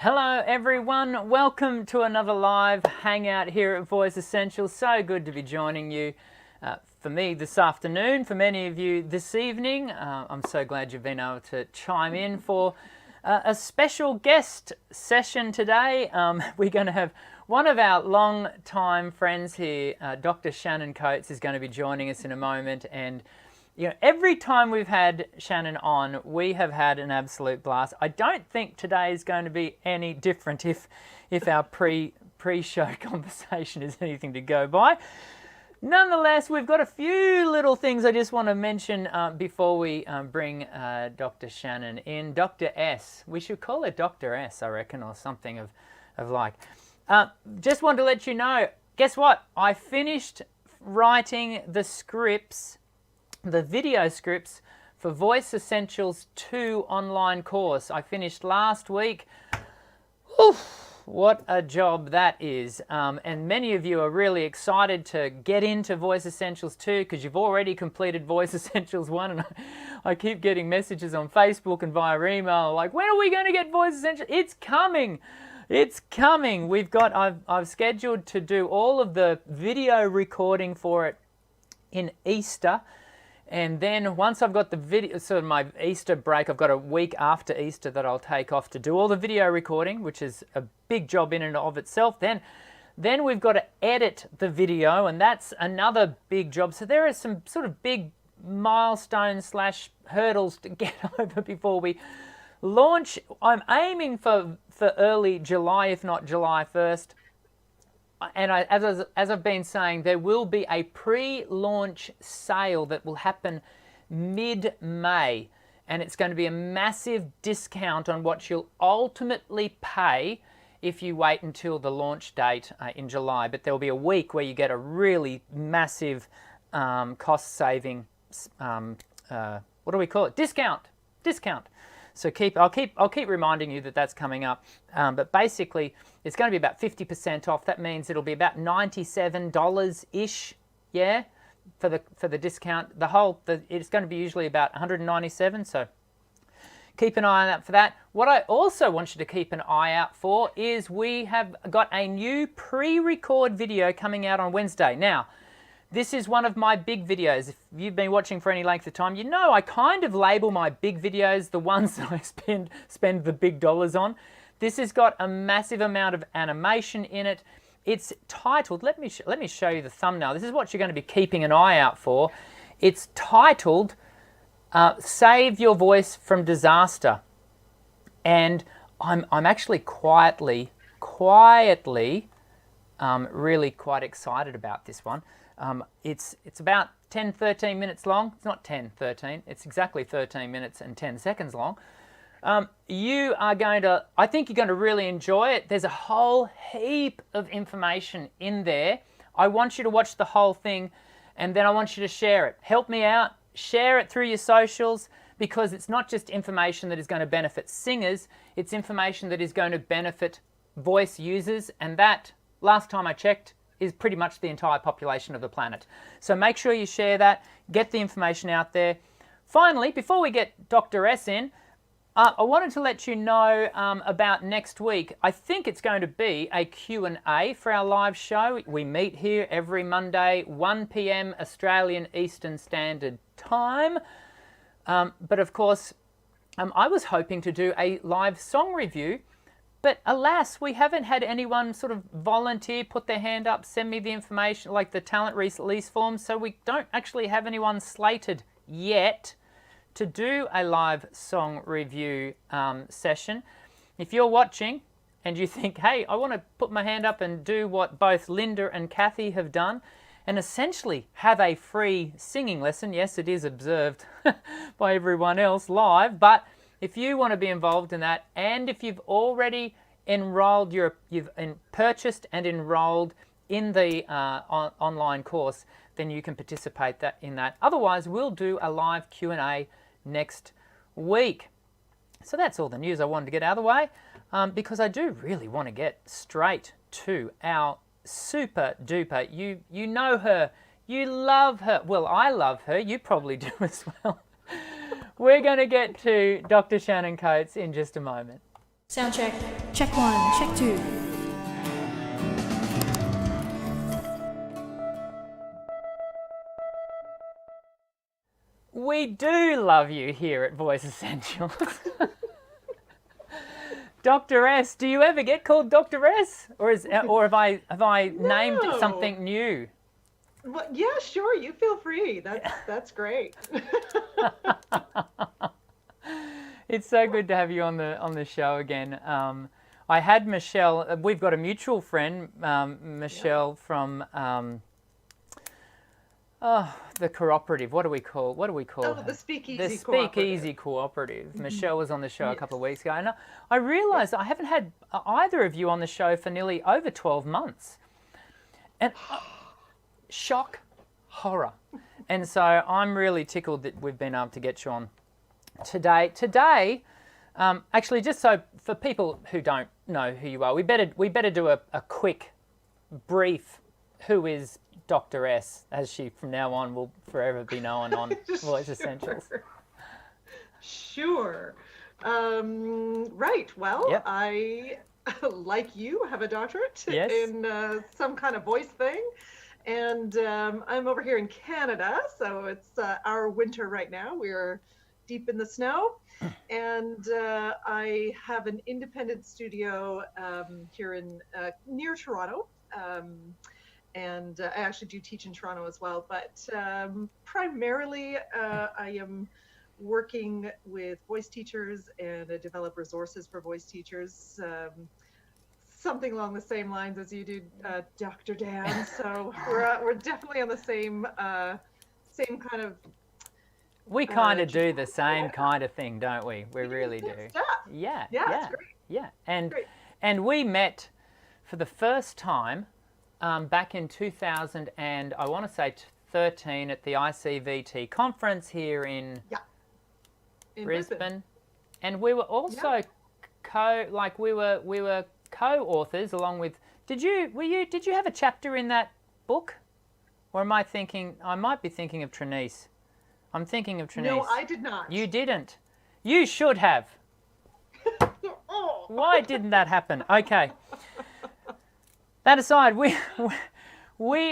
Hello everyone, welcome to another live hangout here at Voice Essentials. So good to be joining you. For me this afternoon, for many of you this evening. I'm so glad you've been able to chime in for a special guest session today. We're going to have one of our long-time friends here, Dr. Shannon Coates, is going to be joining us in a moment. And you know, every time we've had Shannon on, we have had an absolute blast. I don't think today is going to be any different if our pre-show conversation is anything to go by. Nonetheless, we've got a few little things I just want to mention before we bring Dr. Shannon in. Dr. S. We should call her Dr. S, I reckon, or something of like. Just want to let you know, guess what? I finished writing the scripts, the video scripts for Voice Essentials 2 online course. I finished last week. Oof, what a job that is. And many of you are really excited to get into Voice Essentials 2 because you've already completed Voice Essentials 1. And I keep getting messages on Facebook and via email like, when are we going to get Voice Essentials? It's coming. It's coming. I've scheduled to do all of the video recording for it in Easter. And then once I've got the video, sort of my Easter break, I've got a week after Easter that I'll take off to do all the video recording, which is a big job in and of itself. Then we've got to edit the video, and that's another big job. So there are some sort of big milestones / hurdles to get over before we launch. I'm aiming for early July, if not July 1st. And as I've been saying, there will be a pre-launch sale that will happen mid-May. And it's going to be a massive discount on what you'll ultimately pay if you wait until the launch date in July. But there will be a week where you get a really massive cost-saving, what do we call it? Discount. So I'll keep reminding you that that's coming up. But basically, it's going to be about 50% off. That means it'll be about $97-ish, yeah, for the discount. It's going to be usually about $197. So keep an eye out for that. What I also want you to keep an eye out for is we have got a new pre-record video coming out on Wednesday. Now, this is one of my big videos. If you've been watching for any length of time, you know I kind of label my big videos the ones that I spend the big dollars on. This has got a massive amount of animation in it. It's titled, let me show you the thumbnail. This is what you're going to be keeping an eye out for. It's titled, Save Your Voice from Disaster. And I'm actually quietly, really quite excited about this one. It's about 10-13 minutes long. It's not 10-13. It's exactly 13 minutes and 10 seconds long. I think you're going to really enjoy it. There's a whole heap of information in there. I want you to watch the whole thing, and then I want you to share it. Help me out. Share it through your socials, because it's not just information that is going to benefit singers. It's information that is going to benefit voice users, and that, last time I checked, is pretty much the entire population of the planet. So make sure you share that, get the information out there. Finally, before we get Dr. S in, I wanted to let you know about next week. I think it's going to be a Q&A for our live show. We meet here every Monday, 1 p.m. Australian Eastern Standard Time. But of course, I was hoping to do a live song review. But alas, we haven't had anyone sort of volunteer, put their hand up, send me the information, like the talent release forms. So we don't actually have anyone slated yet to do a live song review session. If you're watching and you think, hey, I want to put my hand up and do what both Linda and Kathy have done, and essentially have a free singing lesson. Yes, it is observed by everyone else live, but if you want to be involved in that, and if you've already enrolled, you've purchased and enrolled in the online course, then you can participate in that. Otherwise, we'll do a live Q&A next week. So that's all the news I wanted to get out of the way, because I do really want to get straight to our super duper. You know her, you love her. Well, I love her. You probably do as well. We're going to get to Dr. Shannon Coates in just a moment. Sound check. Check 1, check 2. We do love you here at Voice Essentials. Dr. S, do you ever get called Dr. S? Or have I named something new? Well, yeah, sure. You feel free. That's great. It's so good to have you on the show again. I had Michelle. We've got a mutual friend, Michelle from the cooperative. What do we call Oh, her? the Speakeasy The Speakeasy Cooperative. Michelle was on the show a couple of weeks ago, and I realised I haven't had either of you on the show for nearly over 12 months, and shock, horror, and so I'm really tickled that we've been able to get you on today. Actually, just so for people who don't know who you are, we better do a quick, brief. Who is Dr. S, as she from now on will forever be known on Voice Essentials? Sure. Right. Well, Yep. I, like you, have a doctorate Yes. in some kind of voice thing. And I'm over here in Canada, so it's our winter right now. We're deep in the snow. And I have an independent studio here in near Toronto. And I actually do teach in Toronto as well, but primarily I am working with voice teachers, and I develop resources for voice teachers, something along the same lines as you do, Dr. Dan. So we're definitely on the same kind of. We kind of do the same kind of thing, don't we? We really do. Stuff. Yeah. It's great. Yeah. And Great. and we met for the first time back in 2000 and I want to say 13 at the ICVT conference here in Brisbane. And we were also we were co-authors along with. Did you have a chapter in that book, or am I thinking? I might be thinking of Trinice. I'm thinking of Trinice. No, I did not. You didn't. You should have. Oh. Why didn't that happen? Okay. That aside, we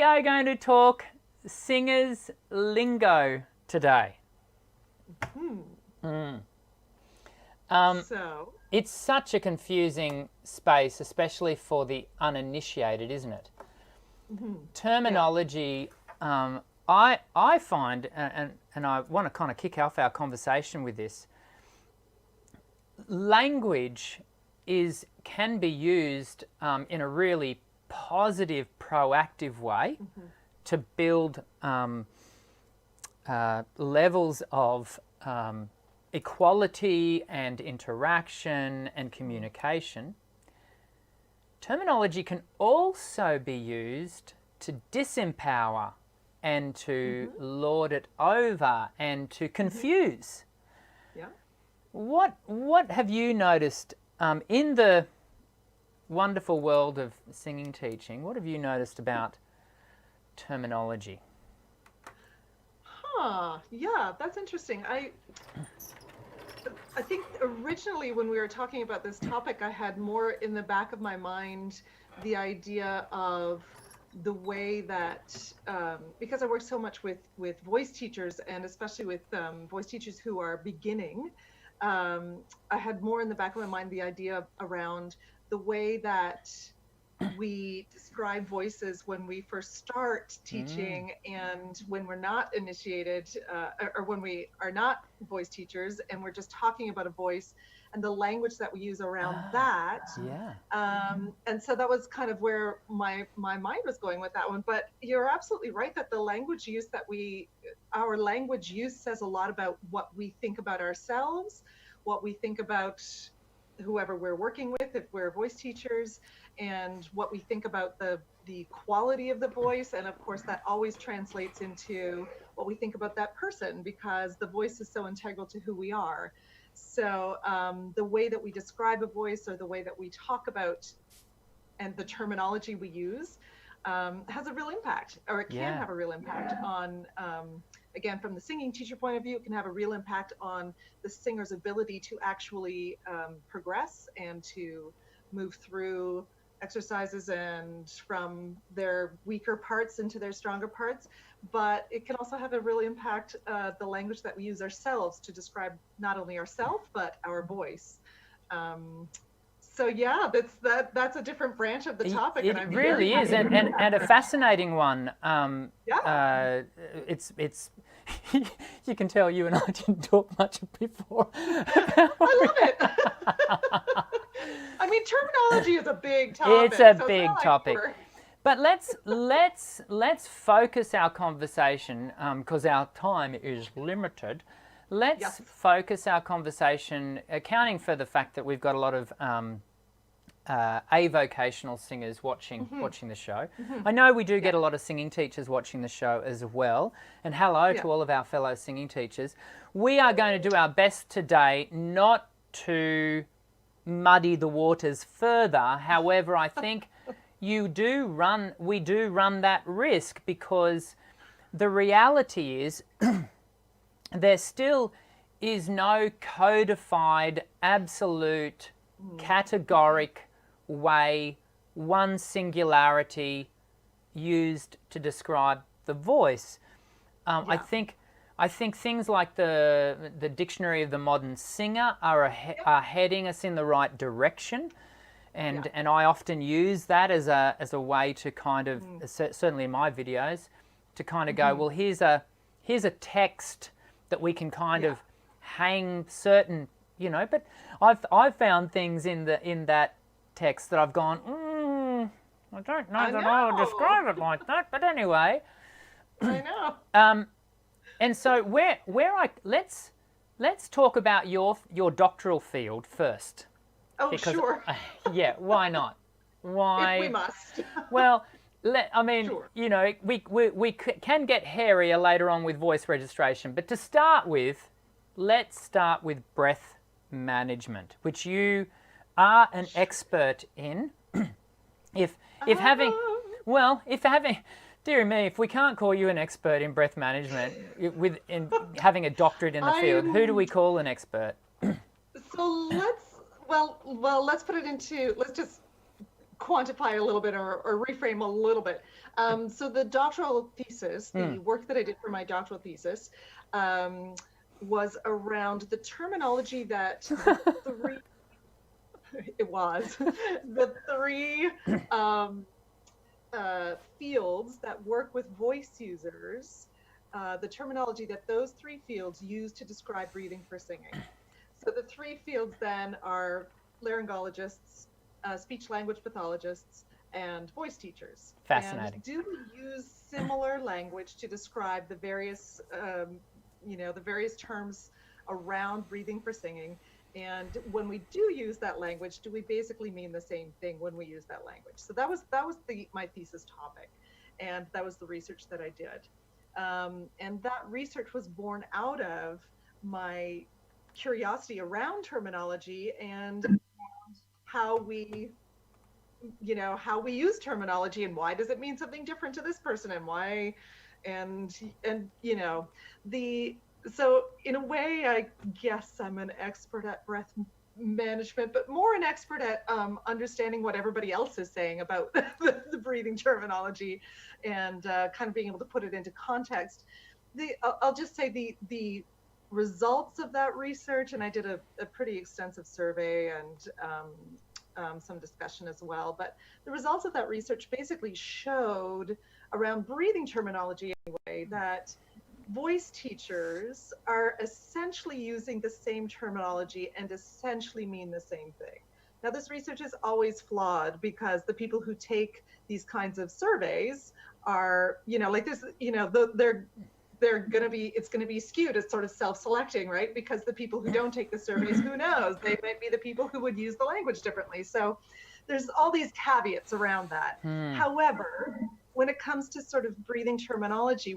are going to talk singers lingo today. So It's such a confusing space, especially for the uninitiated, isn't it? Terminology, I find, and I want to kind of kick off our conversation with this, language can be used in a really positive, proactive way to build levels of equality and interaction and communication. Terminology can also be used to disempower and to lord it over and to confuse. yeah. What have you noticed in the wonderful world of singing teaching? What have you noticed about terminology? Yeah, that's interesting. I think originally when we were talking about this topic, I had more in the back of my mind the idea of the way that, because I work so much with voice teachers, and especially with voice teachers who are beginning, I had more in the back of my mind the idea around the way that we describe voices when we first start teaching and when we're not initiated, or when we are not voice teachers and we're just talking about a voice, and the language that we use around that. And so that was kind of where my mind was going with that one. But you're absolutely right that the language use our language use says a lot about what we think about ourselves, what we think about whoever we're working with, if we're voice teachers, and what we think about the quality of the voice. And of course, that always translates into what we think about that person, because the voice is so integral to who we are. So the way that we describe a voice, or the way that we talk about, and the terminology we use has a real impact, or it can have a real impact on again, from the singing teacher point of view, it can have a real impact on the singer's ability to actually progress and to move through exercises and from their weaker parts into their stronger parts. But it can also have a real impact the language that we use ourselves to describe not only ourselves but our voice. So yeah, that's a different branch of the topic, It and I'm really very is, happy to and a fascinating one. Yeah. It's you can tell you and I didn't talk much before. I love it. I mean, terminology is a big topic. It's a so big not like topic. we're- But let's focus our conversation, because our time is limited. Let's Yes. focus our conversation, accounting for the fact that we've got a lot of avocational singers watching the show. I know we do get a lot of singing teachers watching the show as well. And hello Yeah. to all of our fellow singing teachers. We are going to do our best today not to muddy the waters further. However, I think we do run that risk, because the reality is there still is no codified, absolute, categoric way, one singularity used to describe the voice. I think things like the Dictionary of the Modern Singer are heading us in the right direction, and I often use that as a way to kind of certainly in my videos to kind of go, well, here's a text that we can kind of hang certain, but I've found things in that text that I've gone, I don't know that I would describe it like that, but anyway. I know. And so let's talk about your doctoral field first. Oh, Because, sure. Yeah, why not? Why? If we must. Well, Sure. we can get hairier later on with voice registration, but to start with, let's start with breath management, which you are an expert in. If having, dear me, if we can't call you an expert in breath management in having a doctorate in the field, who do we call an expert? So let's put it into, let's just quantify a little bit or reframe a little bit. So the doctoral thesis, the work that I did for my doctoral thesis, was around the terminology that the three fields that work with voice users, the terminology that those three fields use to describe breathing for singing. So the three fields then are laryngologists, speech-language pathologists, and voice teachers. Fascinating. And do we use similar language to describe the various, the various terms around breathing for singing? And when we do use that language, do we basically mean the same thing when we use that language? So that was my thesis topic, and that was the research that I did. And that research was born out of my curiosity around terminology and how we use terminology, and why does it mean something different to this person, and why, so in a way, I guess I'm an expert at breath management, but more an expert at understanding what everybody else is saying about the breathing terminology, and kind of being able to put it into context. I'll just say the results of that research, and I did a pretty extensive survey and some discussion as well, but the results of that research basically showed around breathing terminology anyway, that voice teachers are essentially using the same terminology and essentially mean the same thing. Now, this research is always flawed, because the people who take these kinds of surveys are, it's going to be skewed. It's sort of self-selecting, right? Because the people who don't take the surveys, who knows? They might be the people who would use the language differently. So there's all these caveats around that. However, when it comes to sort of breathing terminology,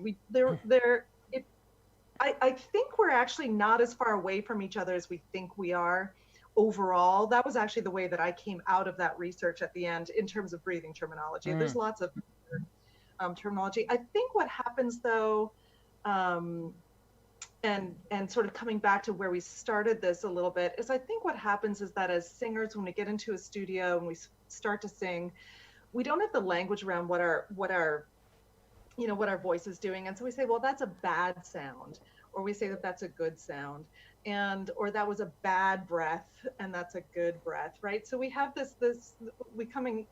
I think we're actually not as far away from each other as we think we are overall. That was actually the way that I came out of that research at the end in terms of breathing terminology. There's lots of terminology. I think what happens, though, um, and sort of coming back to where we started this a little bit, is I think what happens is that as singers, when we get into a studio and we start to sing, we don't have the language around what our what our voice is doing, and so we say, well, that's a bad sound, or we say that that's a good sound, or that was a bad breath and that's a good breath, right? So we have this we coming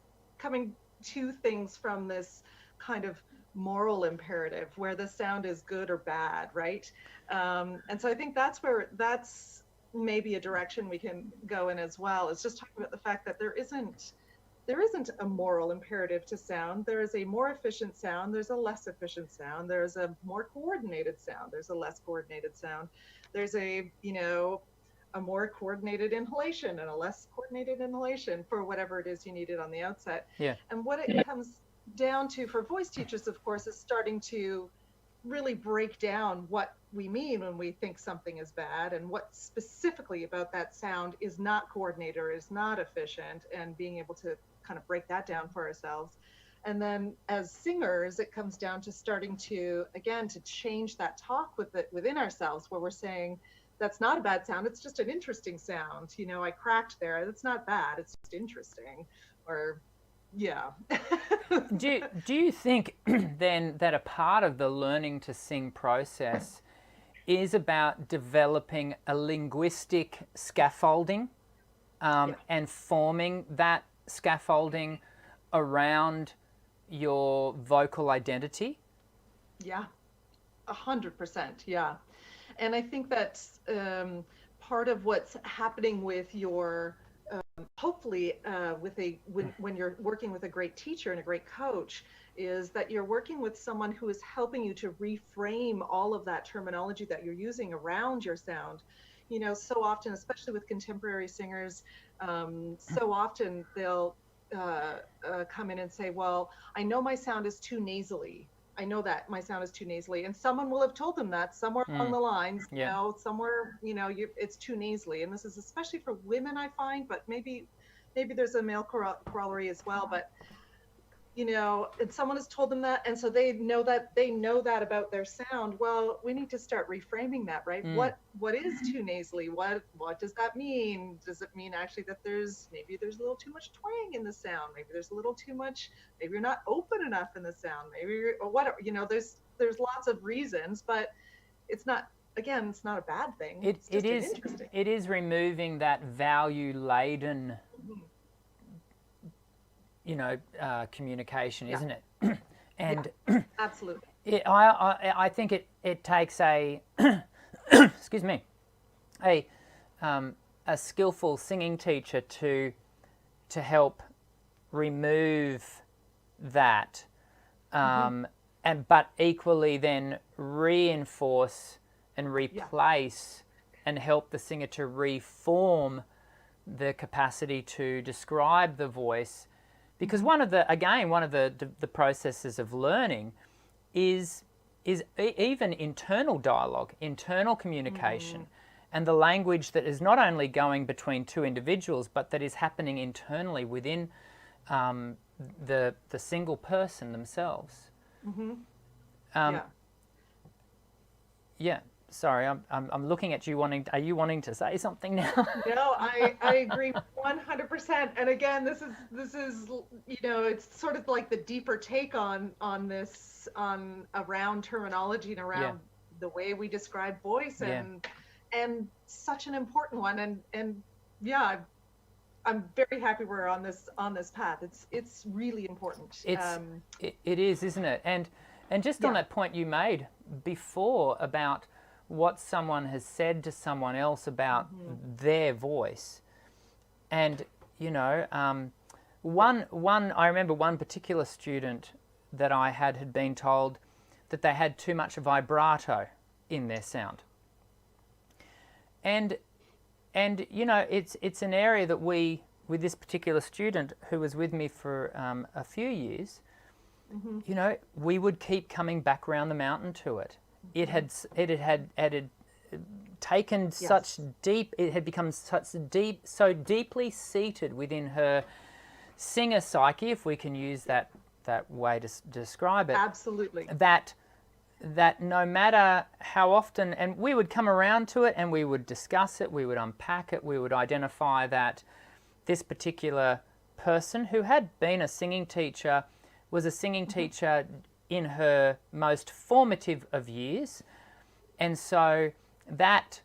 to things from this kind of moral imperative where the sound is good or bad, right? And so I think that's maybe a direction we can go in as well, is just talking about the fact that there isn't a moral imperative to sound. There is a more efficient sound, there's a less efficient sound, there's a more coordinated sound, there's a less coordinated sound, there's a more coordinated inhalation and a less coordinated inhalation for whatever it is you needed on the outset. Yeah. And what it comes down to for voice teachers, of course, is starting to really break down what we mean when we think something is bad, and what specifically about that sound is not coordinated or is not efficient, and being able to kind of break that down for ourselves. And then as singers, it comes down to starting to, again, to change that talk within ourselves, where we're saying, that's not a bad sound, it's just an interesting sound. I cracked there, it's not bad, it's just interesting. Or yeah. Do you think then that a part of the learning to sing process is about developing a linguistic scaffolding, and forming that scaffolding around your vocal identity? Yeah, 100%. Yeah. And I think that's part of what's happening with your, hopefully when you're working with a great teacher and a great coach, is that you're working with someone who is helping you to reframe all of that terminology that you're using around your sound. So often, especially with contemporary singers, so often they'll come in and say, well, I know my sound is too nasally. I know that my sound is too nasally, and someone will have told them that somewhere along the lines, somewhere, it's too nasally. And this is especially for women, I find, but maybe there's a male corollary as well. But and someone has told them that, and so they know that about their sound. Well, we need to start reframing that, right? What is too nasally? What does that mean? Does it mean actually that there's a little too much twang in the sound? Maybe there's a little too much. Maybe you're not open enough in the sound. Or whatever. There's lots of reasons, but it's not. Again, it's not a bad thing. It is removing that value laden. Communication, isn't it? And absolutely. I think it takes a excuse me, a skillful singing teacher to help remove that, but equally then reinforce and replace and help the singer to reform the capacity to describe the voice. Because one of the processes of learning is even internal dialogue, internal communication, and the language that is not only going between two individuals, but that is happening internally within the single person themselves. Yeah. Sorry, I'm looking at you are you wanting to say something now? No, I agree 100%. And again, this is it's sort of like the deeper take on this, around terminology and around the way we describe voice, and such an important one. And yeah, I'm very happy we're on this path. It's really important. It is, isn't it? And just on that point you made before about what someone has said to someone else about their voice, and I remember one particular student that I had been told that they had too much vibrato in their sound, and it's an area that with this particular student who was with me for a few years, we would keep coming back round the mountain to it. It had taken such deep. It had become so deeply seated within her singer psyche, if we can use that way to describe it. Absolutely. That that no matter how often, and we would come around to it and we would discuss it, we would unpack it, we would identify that this particular person who had been a singing teacher was a singing teacher in her most formative of years. And so that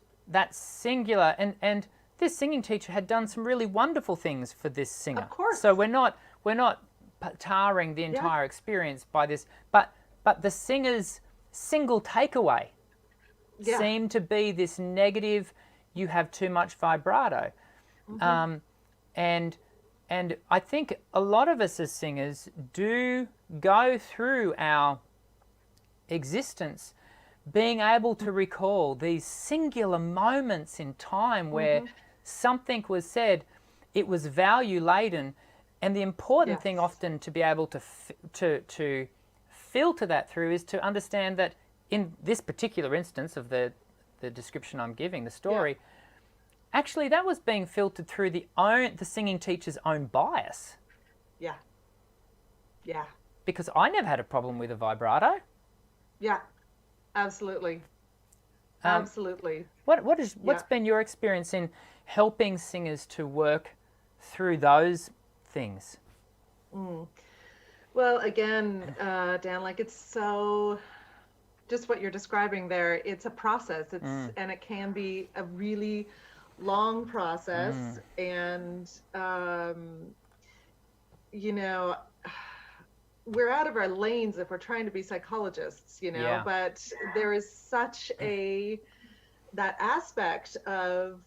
singular, and this singing teacher had done some really wonderful things for this singer. Of course. So we're not tarring the entire experience by this, but the singer's single takeaway seemed to be this negative, you have too much vibrato. And I think a lot of us as singers do go through our existence being able to recall these singular moments in time where something was said, it was value laden, and the important thing often to be able to filter that through is to understand that in this particular instance of the description I'm giving, the story, actually that was being filtered through the singing teacher's own bias. Yeah. Yeah. Because I never had a problem with a vibrato. Yeah. Absolutely. Absolutely. What's been your experience in helping singers to work through those things? Well, again, Dan, like it's so, just what you're describing there, it's a process. And it can be a really long process. And, you know, we're out of our lanes if we're trying to be psychologists, you know, but there is such that aspect of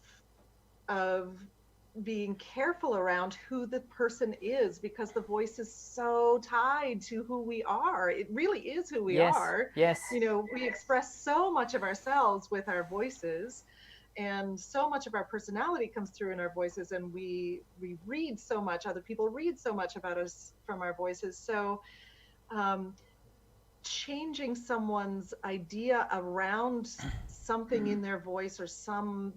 being careful around who the person is, because the voice is so tied to who we are. It really is who we are. Yes. You know, we express so much of ourselves with our voices, and so much of our personality comes through in our voices, and we read so much, other people read so much about us from our voices. So changing someone's idea around something in their voice, or some,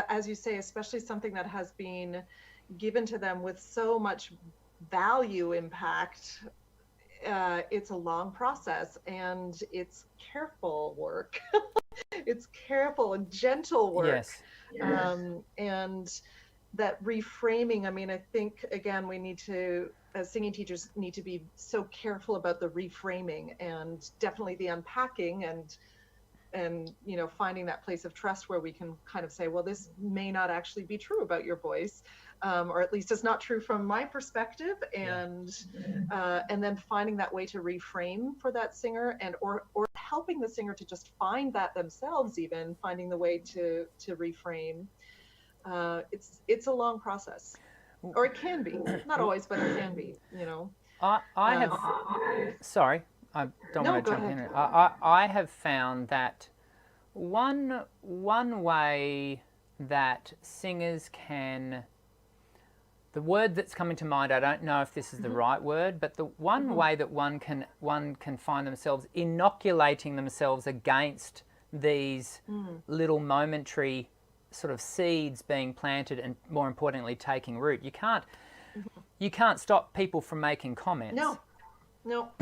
as you say, especially something that has been given to them with so much value impact, it's a long process, and it's careful work. It's careful and gentle work. And that reframing, I mean, I think, again, we need to, as singing teachers, need to be so careful about the reframing, and definitely the unpacking, and you know, finding that place of trust where we can kind of say, well, this may not actually be true about your voice, or at least it's not true from my perspective, and then finding that way to reframe for that singer, and or helping the singer to just find that themselves, even finding the way to reframe. It's a long process, or it can be, not always, but it can be, you know. I have, sorry, I don't want to jump in. I have found that one way that singers can, the word that's coming to mind, I don't know if this is the right word, but the one way that one can find themselves inoculating themselves against these little momentary sort of seeds being planted, and more importantly taking root. You can't stop people from making comments. No.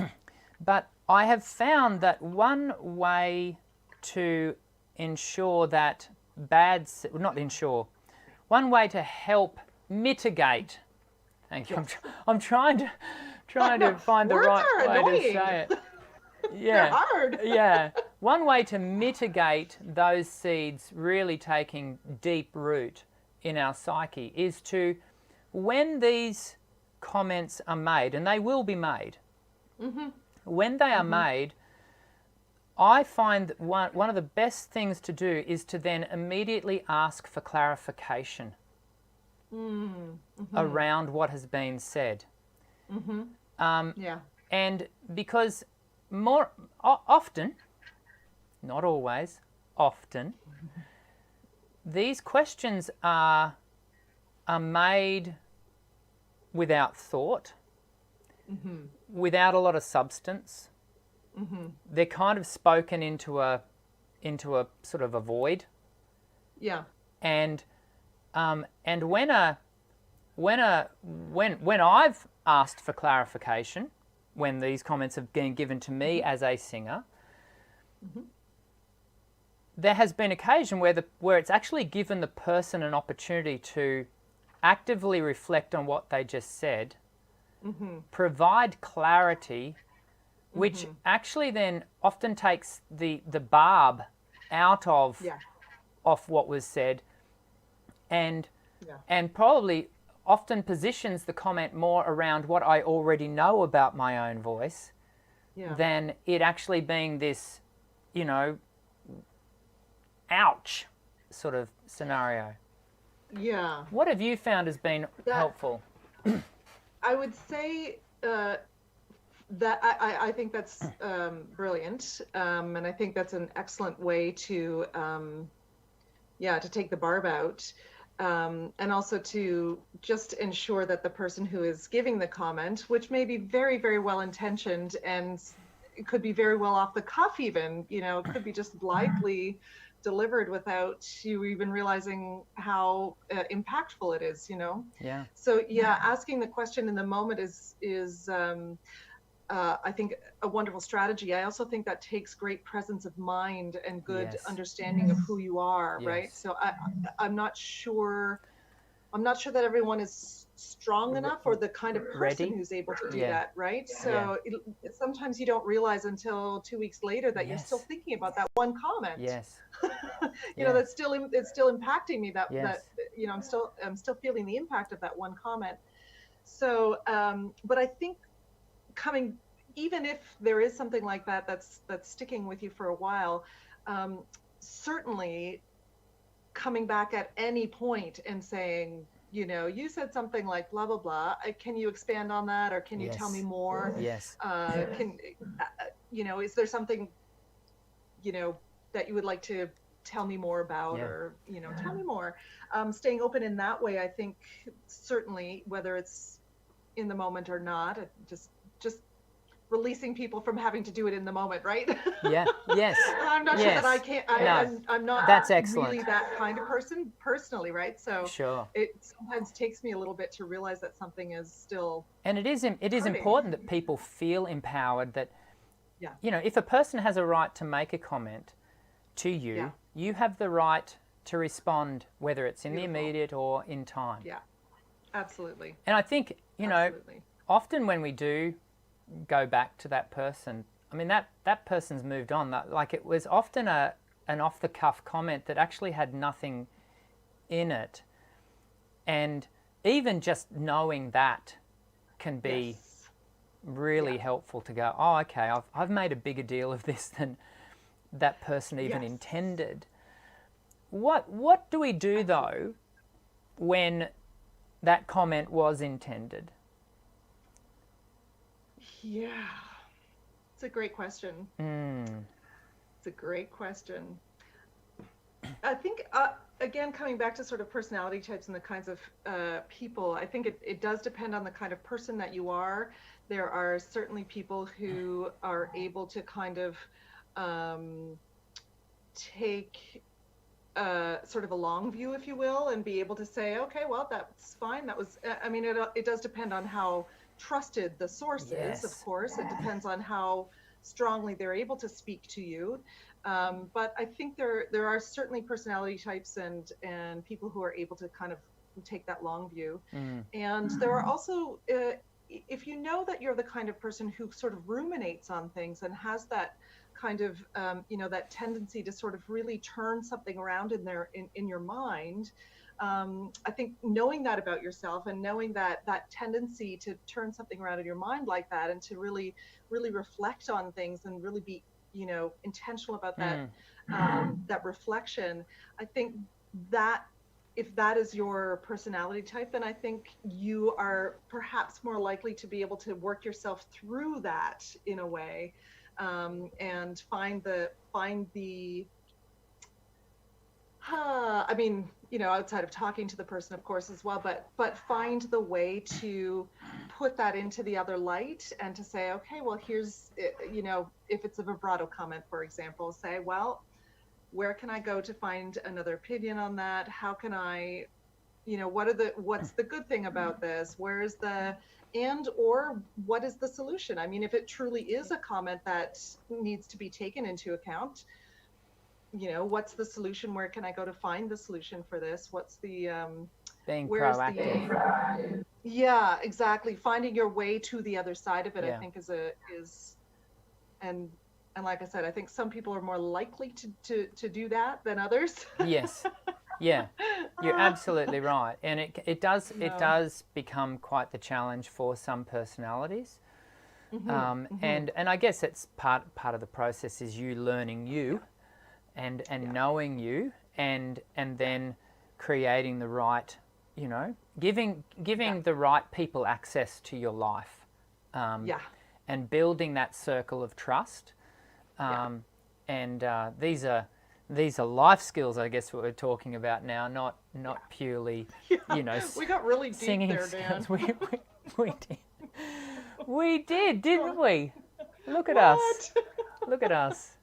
But I have found that one way to ensure that one way to help mitigate. Thank you. I'm trying to find the right way to say it. They're hard. One way to mitigate those seeds really taking deep root in our psyche is to, when these comments are made, and they will be made, when they are made, I find that one of the best things to do is to then immediately ask for clarification around what has been said. And because more often, not always, often, these questions are made without thought, without a lot of substance. They're kind of spoken into a sort of a void. And when I've asked for clarification, when these comments have been given to me as a singer, Mhm. there has been occasion where it's actually given the person an opportunity to actively reflect on what they just said, provide clarity, which actually then often takes the barb out of Yeah. what was said, and Yeah. and probably often positions the comment more around what I already know about my own voice Yeah. than it actually being this, ouch sort of scenario. Yeah. What have you found has been helpful? I would say that I think that's brilliant, and I think that's an excellent way to to take the barb out, and also to just ensure that the person who is giving the comment, which may be very, very well intentioned and it could be very well off the cuff even, it could be just blithely delivered without you even realizing how impactful it is. Yeah. So yeah, asking the question in the moment is I think a wonderful strategy. I also think that takes great presence of mind and good Yes. understanding of who you are, right? Yes. So I'm not sure that everyone is strong enough or the kind of person Ready? who's able to do Yeah. that, right? So sometimes you don't realize until 2 weeks later that you're still Yes. thinking about that one comment. Yes. That's it's still impacting me, that Yes. I'm still feeling the impact of that one comment. So but I think coming, even if there is something like that that's sticking with you for a while, certainly coming back at any point and saying, you said something like blah blah blah, can you expand on that, or can you tell me more? Yes. Is there something that you would like to tell me more about, or tell me more. Staying open in that way, I think, certainly, whether it's in the moment or not, just releasing people from having to do it in the moment, right? Yeah. Yes. I'm not sure that I can't. I'm not That's excellent. really that kind of person personally, right? So Sure. it sometimes takes me a little bit to realize that something is still. And it is important that people feel empowered, that Yeah. if a person has a right to make a comment to you, you have the right to respond, whether it's in Beautiful. the immediate or in time. Yeah. Absolutely. And I think, Absolutely. often when we do go back to that person, I mean, that person's moved on. Like, it was often an off-the-cuff comment that actually had nothing in it. And even just knowing that can be really helpful to go, oh, okay, I've made a bigger deal of this than that person even intended. What do we do, though, when that comment was intended? Yeah, it's a great question. It's a great question. I think, again, coming back to sort of personality types and the kinds of people, I think it does depend on the kind of person that you are. There are certainly people who are able to kind of take sort of a long view, if you will, and be able to say, okay, well, that's fine. That was, I mean, it does depend on how trusted the source is, of course. It depends on how strongly they're able to speak to you. But I think there are certainly personality types and people who are able to kind of take that long view. And there are also, if you know that you're the kind of person who sort of ruminates on things and has that kind of, that tendency to sort of really turn something around in your mind, I think knowing that about yourself and knowing that tendency to turn something around in your mind like that, and to really, really reflect on things and really be, intentional about that, that reflection, I think that if that is your personality type, then I think you are perhaps more likely to be able to work yourself through that in a way, and find the I mean, outside of talking to the person, of course, as well, but find the way to put that into the other light and to say, okay, well, here's, if it's a vibrato comment, for example, say, well, where can I go to find another opinion on that? How can I, what's the good thing about this? Where's the, and or what is the solution? I mean, if it truly is a comment that needs to be taken into account, what's the solution? Where can I go to find the solution for this? What's the Being where's proactive. yeah, exactly. Finding your way to the other side of it, I Yeah. think and like I said, I think some people are more likely to do that than others. Yes. Yeah, you're absolutely right, and it does become quite the challenge for some personalities, and I guess it's part of the process is you learning you, and knowing you, and then creating the right, giving the right people access to your life, and building that circle of trust, and these are life skills, I guess, what we're talking about now, not purely, we got really deep singing there, Dan. skills. We did. We did, didn't we? Look at us. Look at us.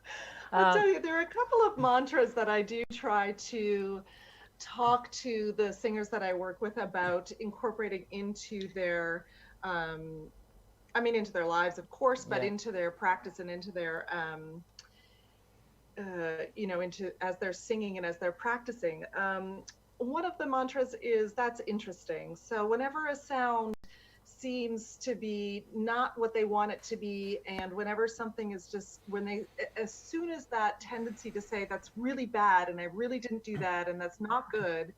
I'll tell you, there are a couple of mantras that I do try to talk to the singers that I work with about incorporating into their, into their lives, of course, but into their practice and into their, into as they're singing and as they're practicing. One of the mantras is that's interesting. So whenever a sound seems to be not what they want it to be, and whenever something is just, as soon as that tendency to say that's really bad and I really didn't do that and that's not good,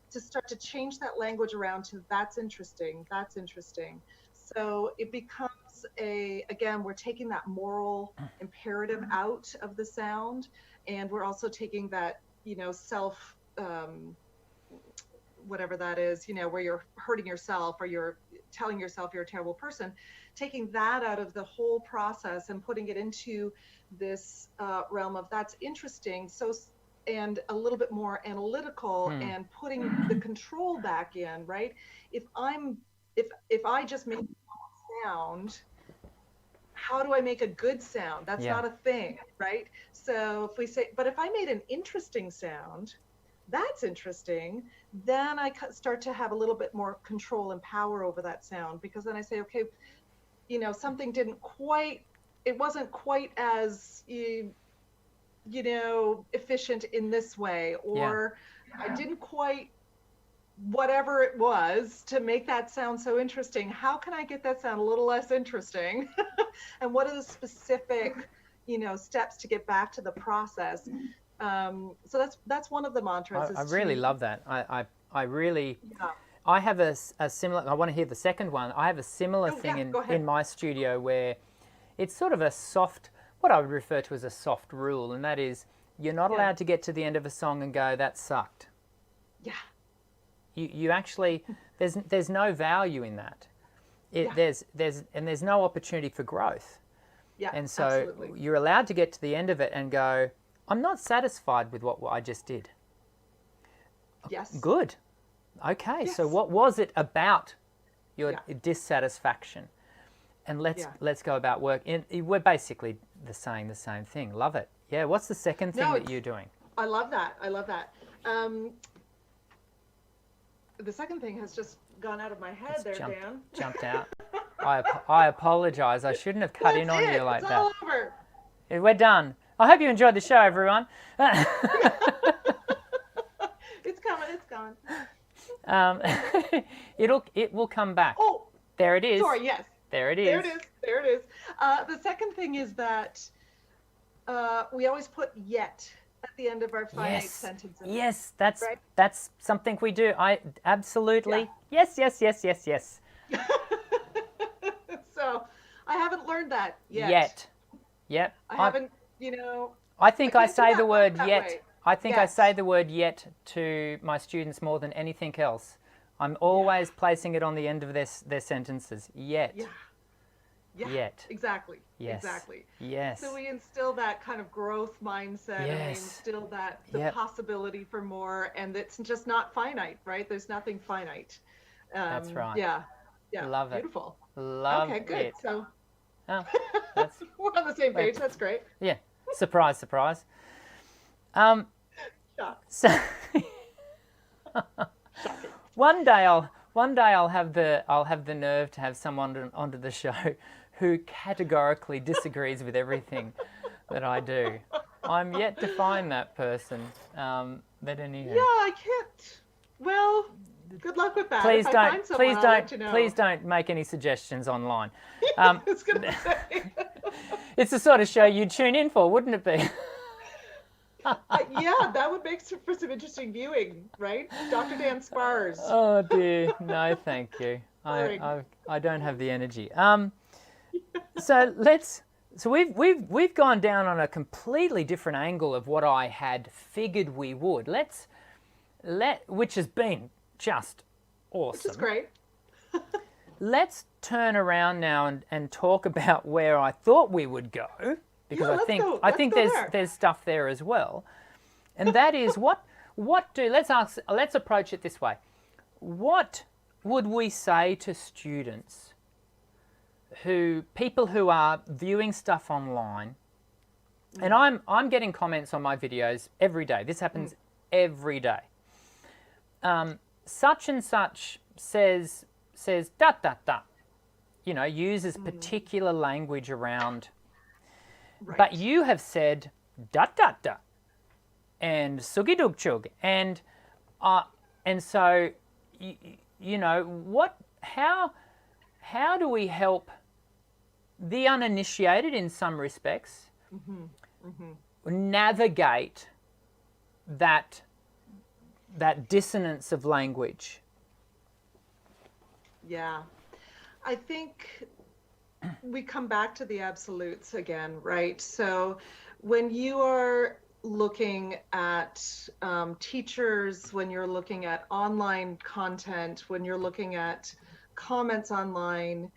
to start to change that language around to that's interesting, that's interesting. So it becomes again, we're taking that moral imperative out of the sound, and we're also taking that, self, whatever that is, where you're hurting yourself or you're telling yourself you're a terrible person, taking that out of the whole process and putting it into this realm of that's interesting. So, and a little bit more analytical and putting the control back in, right? If I just make a sound, how do I make a good sound? That's not a thing, right? So if we say, but if I made an interesting sound, that's interesting, then I start to have a little bit more control and power over that sound, because then I say, okay, something it wasn't quite as, efficient in this way, or I didn't quite, whatever it was to make that sound so interesting. How can I get that sound a little less interesting? And what are the specific, steps to get back to the process? So that's one of the mantras. I really love that. I really, I have a similar, I want to hear the second one. I have a similar thing in my studio where it's sort of a soft, what I would refer to as a soft rule, and that is you're not allowed to get to the end of a song and go, that sucked. Yeah. You actually, there's no value in that. There's no opportunity for growth. Yeah, and so absolutely. You're allowed to get to the end of it and go, I'm not satisfied with what I just did. Yes. Good. Okay, yes. So what was it about your dissatisfaction? And let's go about work. We're basically saying the same thing. Love it. Yeah, what's the second thing that you're doing? I love that. The second thing has just gone out of my head. Dan. Jumped out. I apologize. I shouldn't have cut in on you like that. It's all over. We're done. I hope you enjoyed the show, everyone. It's coming. It's gone. It will come back. Oh, there it is. Sorry. Yes. There it is. There it is. The second thing is that we always put yet at the end of our finite sentences. Yes, that's something we do. I absolutely. Yeah. Yes. So I haven't learned that yet. Yep. I haven't, I think I say the word yet. Way. I think I say the word yet to my students more than anything else. I'm always placing it on the end of their sentences. Yet. Yeah. Yet. Exactly. Yes. Exactly. Yes. So we instill that kind of growth mindset, and we instill the possibility for more, and it's just not finite, right? There's nothing finite. That's right. Yeah. Love it. Beautiful. Love it. Okay, good. So we're on the same page. That's great. Yeah. Surprise. So one day I'll have the nerve to have someone onto the show who categorically disagrees with everything that I do. I'm yet to find that person. But anyhow. Yeah, I can't. Well, good luck with that. Please If I don't. find someone, I'll let you know. Please don't make any suggestions online. I was gonna say. It's the sort of show you'd tune in for, wouldn't it be? Yeah, that would make for some interesting viewing, right? Dr. Dan Spars. Oh dear, no, thank you. Boring. I don't have the energy. So we've gone down on a completely different angle of what I had figured we would. Which has been just awesome. Which is great. Let's turn around now and talk about where I thought we would go, because Yeah, I think let's go there's stuff there as well, and that is let's approach it this way. What would we say to students, people who are viewing stuff online, and I'm getting comments on my videos every day. This happens every day. Such and such says dot dot dot, uses particular language around, Right. but you have said dot dot dot and sugi dug chug, and so how do we help the uninitiated in some respects navigate that dissonance of language? Yeah. I think we come back to the absolutes again, right? So when you are looking at teachers, when you're looking at online content, when you're looking at comments online,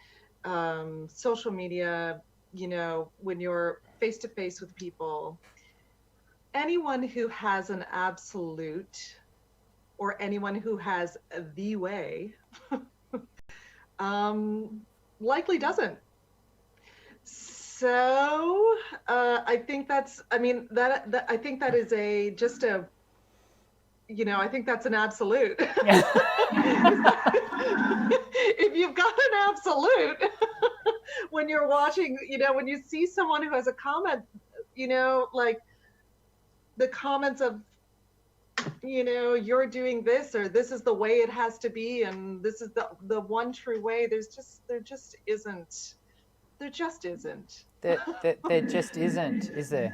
social media, when you're face to face with people, anyone who has an absolute or anyone who has the way likely doesn't. So I think I think that is I think that's an absolute. If you've got an absolute, when you're watching, when you see someone who has a comment, like the comments of, you're doing this, or this is the way it has to be, and this is the one true way. There just isn't. There just isn't, is there?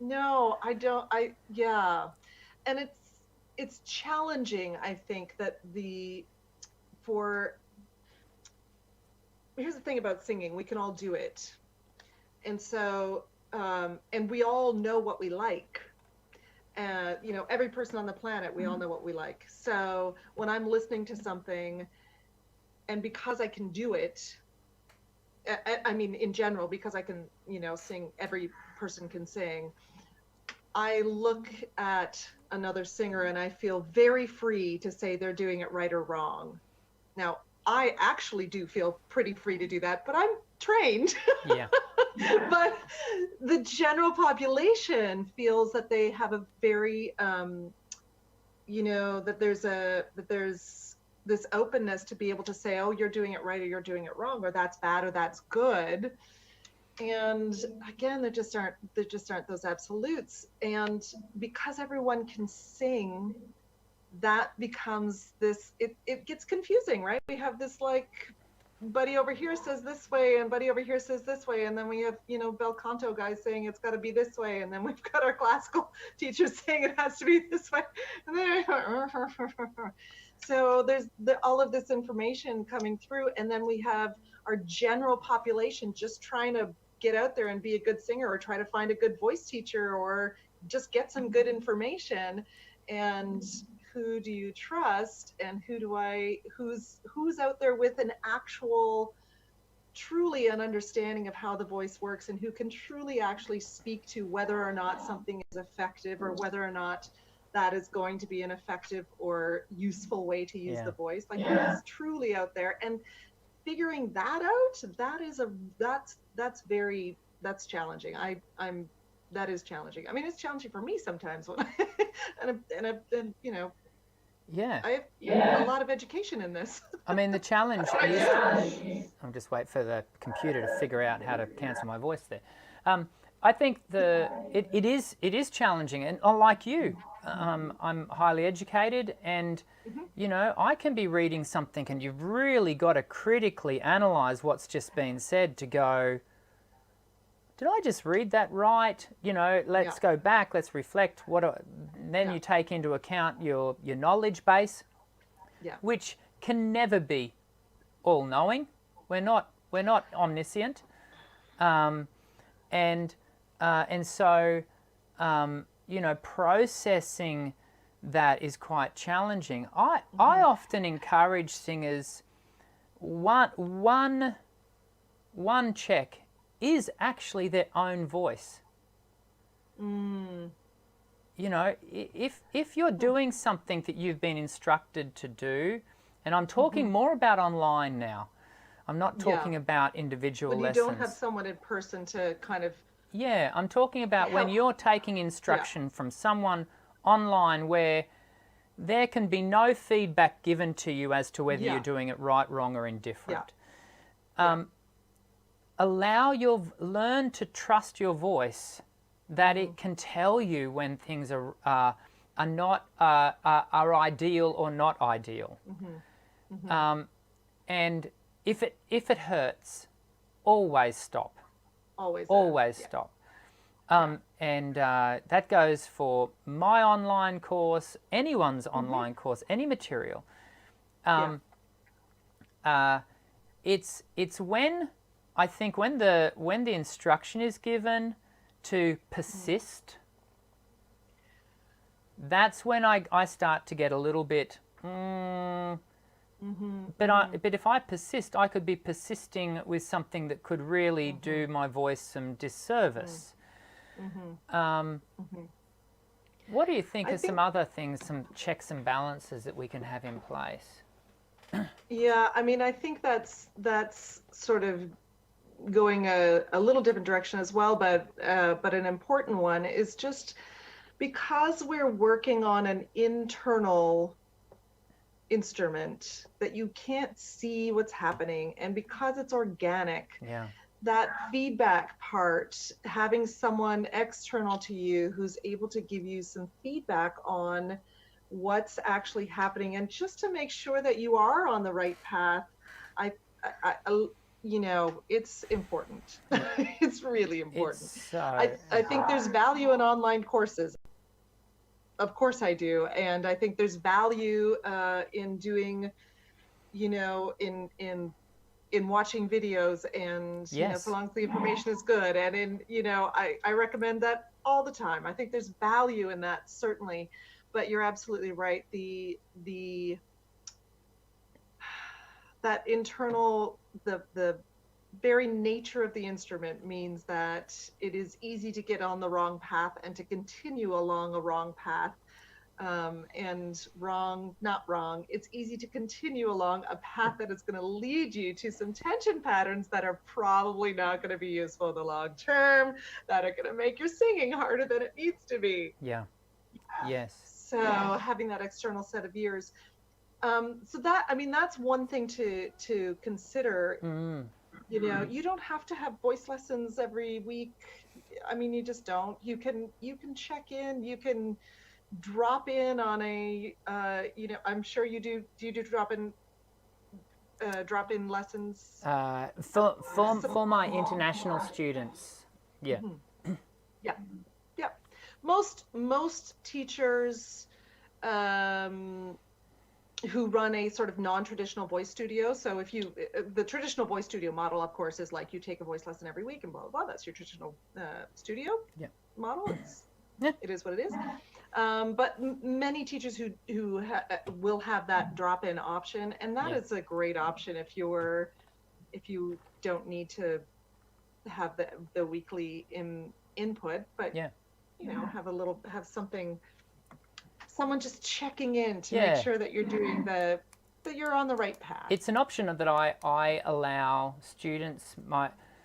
No, I don't. Yeah. And it's challenging, I think, that here's the thing about singing, we can all do it. And so, and we all know what we like. Every person on the planet, we all know what we like. So when I'm listening to something, and because I can do it, I mean, in general, because I can, sing, every person can sing, I look at another singer and I feel very free to say they're doing it right or wrong. Now, I actually do feel pretty free to do that, but I'm trained. Yeah. But the general population feels that they have a very, that there's this openness to be able to say, oh, you're doing it right or you're doing it wrong, or that's bad or that's good. And again, there just aren't those absolutes. And because everyone can sing, that becomes this, it gets confusing, right? We have this, like, buddy over here says this way and buddy over here says this way, and then we have bel canto guys saying it's got to be this way, and then we've got our classical teachers saying it has to be this way, and then so there's all of this information coming through, and then we have our general population just trying to get out there and be a good singer, or try to find a good voice teacher, or just get some good information. And who do you trust, and who's out there with an actual, truly an understanding of how the voice works, and who can truly actually speak to whether or not something is effective, or whether or not that is going to be an effective or useful way to use the voice. Like, who's truly out there, and figuring that out, that's challenging. That is challenging. I mean, it's challenging for me sometimes when and Yeah. I have a lot of education in this. I mean, the challenge is, I'm just wait for the computer to figure out how to cancel my voice there. I think it is challenging, and like you, I'm highly educated, and you know, I can be reading something, and you've really got to critically analyze what's just been said to go, did I just read that right? You know, let's go back, let's reflect. Then you take into account your knowledge base, which can never be all-knowing. We're not omniscient, and so you know, processing that is quite challenging. I often encourage singers, one check is actually their own voice. You know, if you're doing something that you've been instructed to do, and I'm talking more about online now, I'm not talking about individual when you lessons. don't have someone in person to kind of... Yeah, I'm talking about when you're taking instruction from someone online where there can be no feedback given to you as to whether you're doing it right, wrong, or indifferent. Learn to trust your voice, that it can tell you when things are not are ideal or not ideal. And if it hurts, always stop. Always stop. And that goes for my online course, anyone's online course, any material. It's when, I think, when the instruction is given to persist, that's when I start to get a little bit. But if I persist, I could be persisting with something that could really do my voice some disservice. What do you think are some other things, some checks and balances that we can have in place? Yeah, I mean, I think that's sort of going a little different direction as well, but an important one is just because we're working on an internal instrument that you can't see what's happening, and because it's organic, that feedback part, having someone external to you who's able to give you some feedback on what's actually happening, and just to make sure that you are on the right path, I you know, it's important. It's really important. I think there's value in online courses. Of course I do. And I think there's value in doing, you know, in watching videos, and you know, so long as the information is good, and in, you know, I recommend that all the time. I think there's value in that, certainly. But you're absolutely right. That internal, the very nature of the instrument means that it is easy to get on the wrong path and to continue along a wrong path. And not wrong, it's easy to continue along a path that is going to lead you to some tension patterns that are probably not going to be useful in the long term, that are going to make your singing harder than it needs to be. So having that external set of ears. So that, I mean, that's one thing to consider. You know, you don't have to have voice lessons every week. I mean, you just don't. You can check in. You can drop in on a. You know, I'm sure you do. Do you do drop in lessons? For my international students, Most teachers who run a sort of non-traditional voice studio. So if you, the traditional voice studio model, of course, is like you take a voice lesson every week and blah, blah, blah. That's your traditional studio model. It is what it is. But many teachers who will have that drop-in option, and that is a great option if you don't need to have the weekly input, but you know, have someone just checking in to make sure that you're doing that you're on the right path. It's an option that I allow students.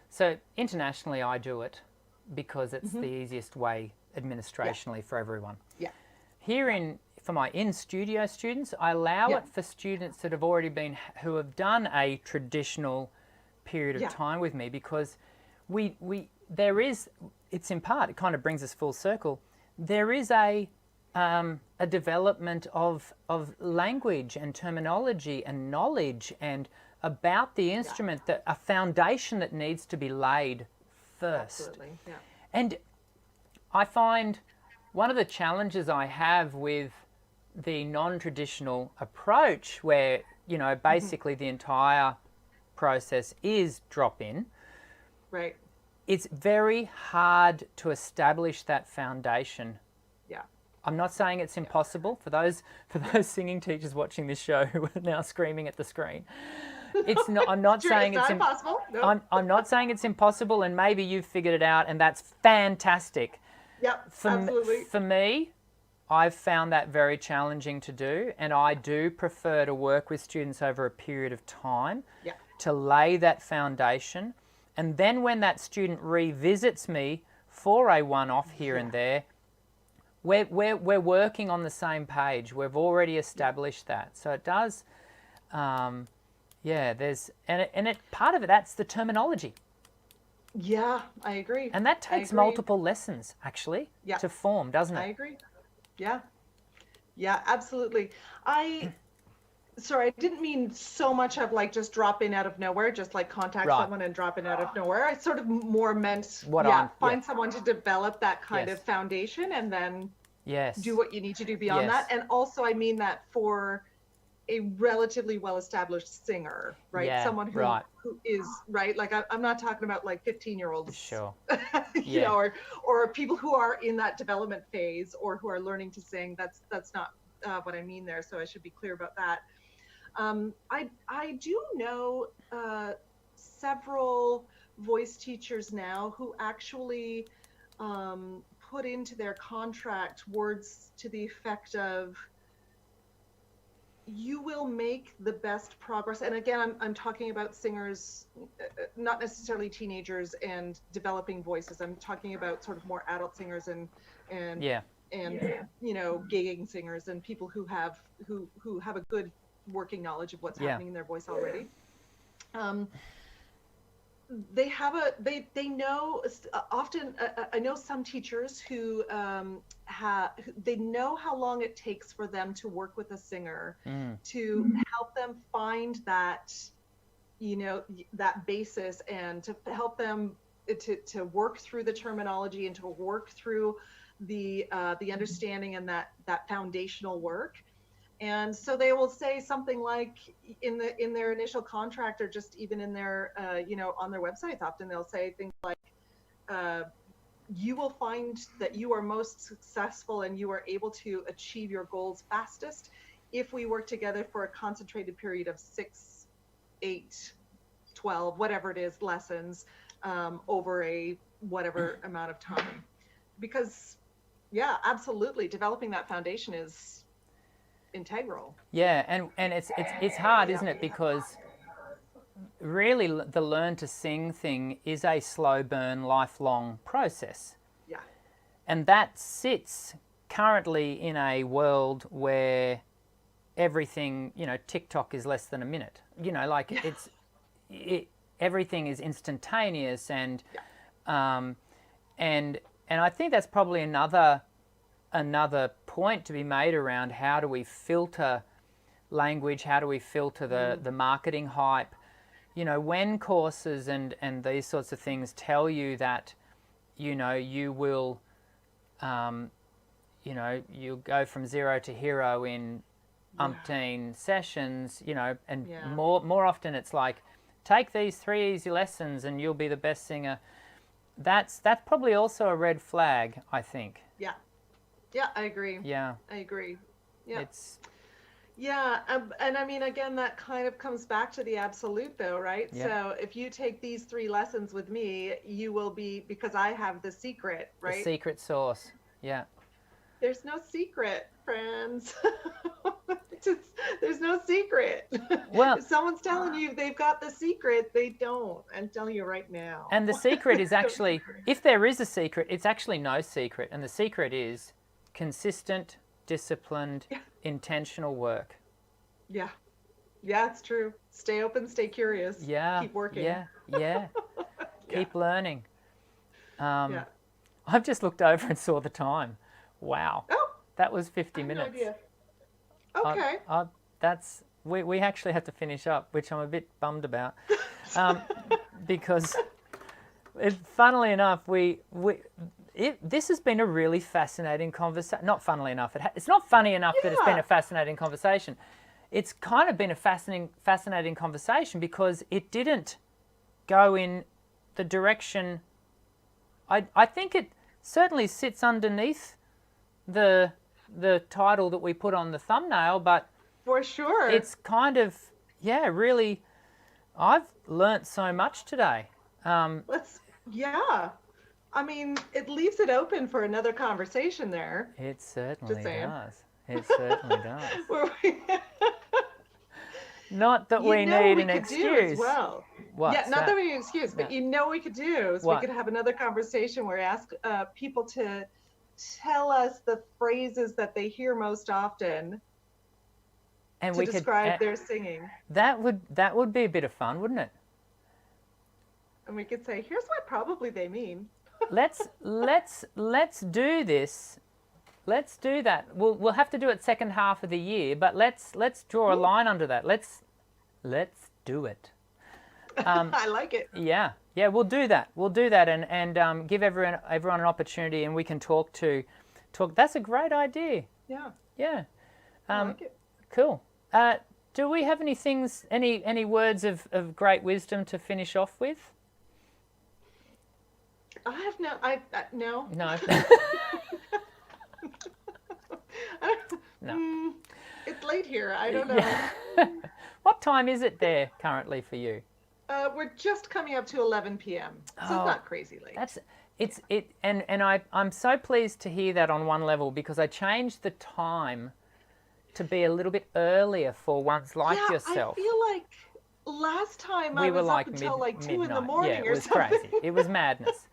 So internationally I do it because it's the easiest way administrationally for everyone. Here for my in-studio students. I allow Yeah. it for students that have already been, who have done a traditional period of Yeah. time with me, because there is, it's in part, it kind of brings us full circle. There is a development of language and terminology and knowledge and about the instrument, that a foundation that needs to be laid first. Absolutely. Yeah. And I find one of the challenges I have with the non-traditional approach, where, you know, basically the entire process is drop-in, Right. it's very hard to establish that foundation. Yeah. I'm not saying it's impossible for those singing teachers watching this show who are now screaming at the screen. It's not. I'm not saying it's not impossible. No. I'm not saying it's impossible, and maybe you've figured it out, and that's fantastic. Yep. Absolutely. For me, I've found that very challenging to do, and I do prefer to work with students over a period of time to lay that foundation. And then when that student revisits me for a one-off here and there, we're working on the same page. We've already established that. So it does, there's, and it part of it, that's the terminology. Yeah, I agree. And that takes multiple lessons, actually, to form, doesn't it? I agree. Yeah. Yeah, absolutely. Sorry, I didn't mean so much of like just drop in out of nowhere, just like contact someone and drop in out of nowhere. I sort of more meant, find someone to develop that kind of foundation and then do what you need to do beyond that. And also, I mean that for a relatively well-established singer, right? Yeah, someone who is, right? Like I'm not talking about like 15-year-olds, sure. you know, or people who are in that development phase or who are learning to sing. That's not what I mean there. So I should be clear about that. I do know several voice teachers now who actually put into their contract words to the effect of, you will make the best progress. And again, I'm talking about singers, not necessarily teenagers and developing voices. I'm talking about sort of more adult singers and you know, gigging singers and people who have a good working knowledge of what's happening in their voice already. They know often. I know some teachers who they know how long it takes for them to work with a singer to help them find that, you know, that basis, and to help them to work through the terminology and to work through the understanding and that foundational work. And so they will say something like in their initial contract, or just even in their you know, on their websites, often they'll say things like, you will find that you are most successful and you are able to achieve your goals fastest if we work together for a concentrated period of 6, 8, 12, whatever it is, lessons over a whatever amount of time. Because absolutely, developing that foundation is integral. And it's hard, isn't it? Because really the learn to sing thing is a slow burn, lifelong process. And that sits currently in a world where everything, you know, TikTok is less than a minute. You know, like everything is instantaneous, and I think that's probably another point to be made around how do we filter language, how do we filter the marketing hype. You know, when courses and these sorts of things tell you that, you know, you will, you know, you'll go from zero to hero in umpteen sessions, you know, and more often it's like, take these 3 easy lessons and you'll be the best singer. That's probably also a red flag, I think. Yeah, I agree. Yeah. I agree. Yeah. And I mean, again, that kind of comes back to the absolute though, right? So if you take these 3 lessons with me, you will be, because I have the secret, right? The secret sauce. Yeah. There's no secret, friends. There's no secret. Well, if someone's telling you they've got the secret, they don't. I'm telling you right now. And the secret is actually, if there is a secret, it's actually no secret. And the secret is consistent, disciplined, intentional work. Yeah. Yeah, it's true. Stay open, stay curious. Yeah. Keep working. Yeah. Yeah. Keep learning. Yeah. I've just looked over and saw the time. Wow. Oh, That was 50 I have no minutes. idea. Okay. We actually have to finish up, which I'm a bit bummed about, because funnily enough, this has been a really fascinating conversation. Not funnily enough, it's not funny enough that it's been a fascinating conversation. It's kind of been a fascinating conversation because it didn't go in the direction. I think it certainly sits underneath the title that we put on the thumbnail, but For sure. it's kind of, really, I've learnt so much today. Yeah. I mean, it leaves it open for another conversation there. It certainly saying. does. It certainly does. Where we, Not that we know need we an could excuse. do as well. What's Yeah, not that we need an excuse, but No. we could do is What? we could have another conversation where we ask people to tell us the phrases that they hear most often And to we could describe their singing. that would be a bit of fun, wouldn't it? And we could say, here's what probably they mean. Let's do this. Let's do that. We'll have to do it second half of the year, but let's draw a line under that. Let's do it. I like it. Yeah, we'll do that. We'll do that, and give everyone an opportunity, and we can talk. That's a great idea. Yeah, Yeah, I like it. cool. Do we have any words of great wisdom to finish off with? I have no. No. No. It's late here. I don't know. What time is it there currently for you? We're just coming up to 11 p.m. So it's not crazy late. I'm so pleased to hear that on one level, because I changed the time to be a little bit earlier for ones like yourself. I feel like last time We I were was like up until like 2 in the midnight. morning it or was something. crazy. It was madness.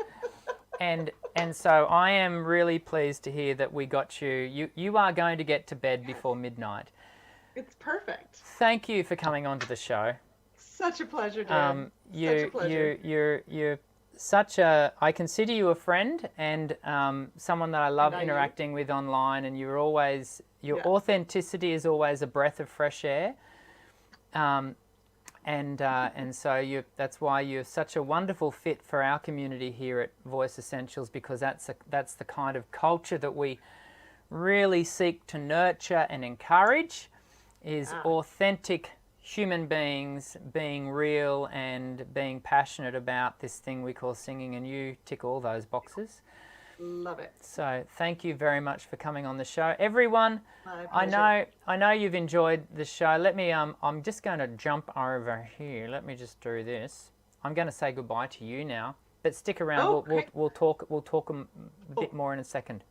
And so I am really pleased to hear that we got you. You are going to get to bed before midnight. It's perfect. Thank you for coming onto the show. Such a pleasure, Dan. Such a pleasure. You're such a. I consider you a friend and someone that I love interacting with online. And you're always your authenticity is always a breath of fresh air. And so that's why you're such a wonderful fit for our community here at Voice Essentials, because that's the kind of culture that we really seek to nurture and encourage, is authentic human beings being real and being passionate about this thing we call singing, and you tick all those Love it. So thank you very much for coming on the show, everyone. My pleasure. I know you've enjoyed the show. Let me I'm just going to jump over here. Let me just do this. I'm going to say goodbye to you now, but stick around. We'll talk a bit more in a second.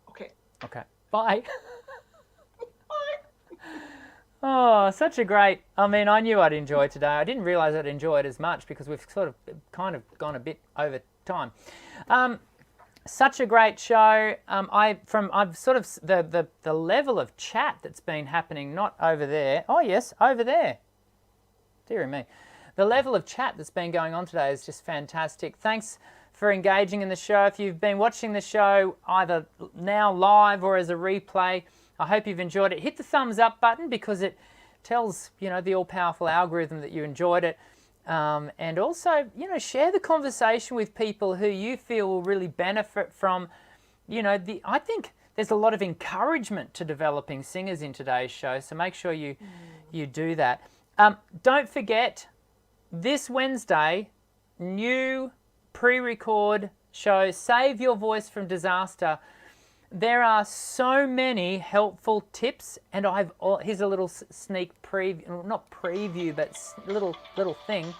Okay. Bye. Bye. Oh, such a great. I mean, I knew I'd enjoy today. I didn't realize I'd enjoy it as much because we've sort of kind of gone a bit over time. Such a great show. I've sort of the level of chat that's been happening, not over there. Oh yes, over there. Dear me. The level of chat that's been going on today is just fantastic. Thanks for engaging in the show. If you've been watching the show either now live or as a replay, I hope you've enjoyed it. Hit the thumbs up button because it tells, the all-powerful algorithm that you enjoyed it. And also, share the conversation with people who you feel will really benefit from, I think there's a lot of encouragement to developing singers in today's show. So make sure you do that. Don't forget, this Wednesday, new pre-record show, Save Your Voice from Disaster. There are so many helpful tips, and here's a little sneak preview, not preview, but little thing.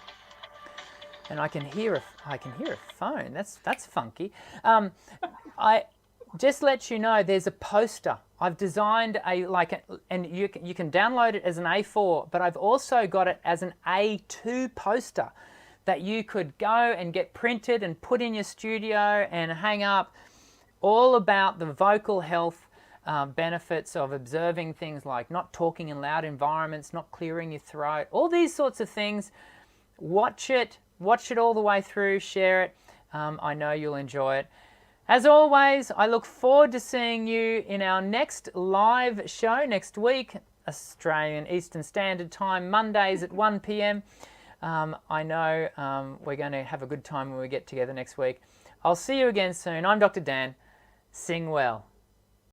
And I can hear a phone. That's funky. I just let you know there's a poster. I've designed and you can download it as an A4, but I've also got it as an A2 poster that you could go and get printed and put in your studio and hang up. All about the vocal health benefits of observing things like not talking in loud environments, not clearing your throat, all these sorts of things. Watch it all the way through, share it. I know you'll enjoy it. As always, I look forward to seeing you in our next live show next week, Australian Eastern Standard Time, Mondays at 1 p.m. I know we're going to have a good time when we get together next week. I'll see you again soon. I'm Dr. Dan. Sing well.